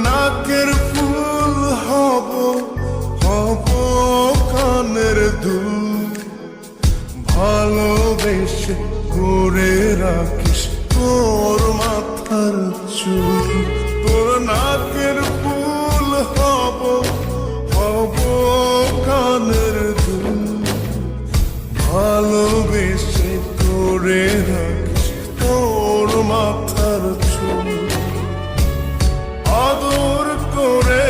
নাকের ফুল হব, হব কানের দুল, ভালোবেসে করে রাখিস তোর মাথার চুল। তোর নাকের ফুল হব, হব কানের দুল, ভালোবেসে করে রাখিস তোর মাথার চুল। আদর করে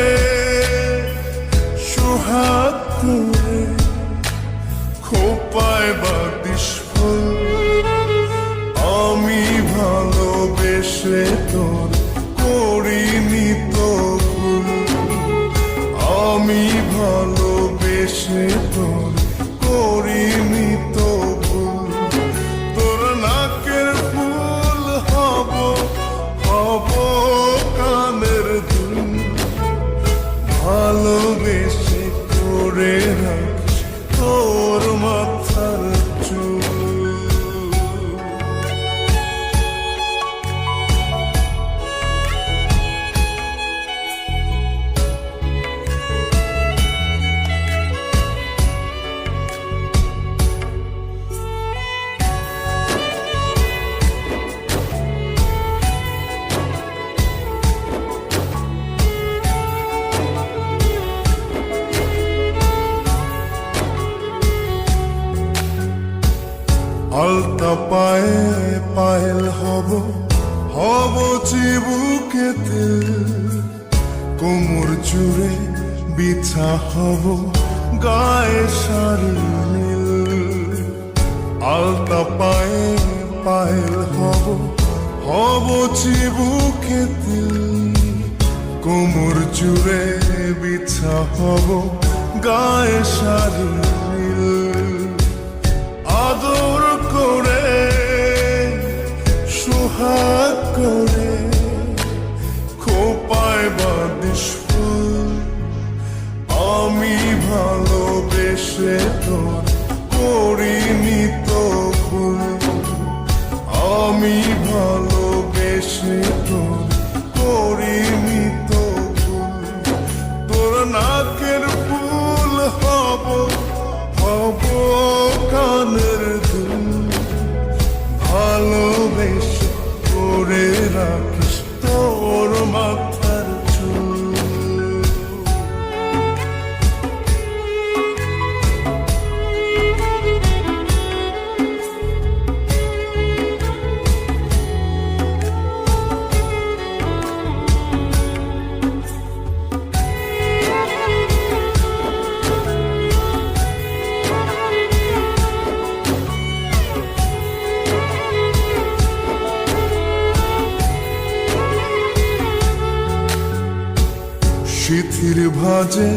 সোহাগ করে খোপায় বাঁধিস ফুল, আমি ভালোবেসে তোর করিনি তো ভুল, আমি ভালোবেসে তোর করিনি তো ভুল। তোর নাকের ফুল হব, হব কানের দুল, ভালোবেসে করে রাখিস তোর মাথার চুল। আলতা পায়ে পায়েল হব, হব চিবুকে তেল, কোমর জুড়ে বিছা হব গায়ে শাড়ি নীল। আলতা পায়ে পায়েল হব, হব চিবুকে তেল, কোমর জুড়ে বিছা হব গায়ে শাড়ি নীল। আদর করে সোহাগ করে খোপায় বাঁধিস ফুল, আমি ভালোবেসে তোর করিনি তো ভুল, আমি ভালোবেসে তোর করিনি তো ভুল। তোর নাকের ফুল হব, হব কানের দুল, ভালোবেসে করে রাখিস তোর মাথার চুল। শিথির ভাজে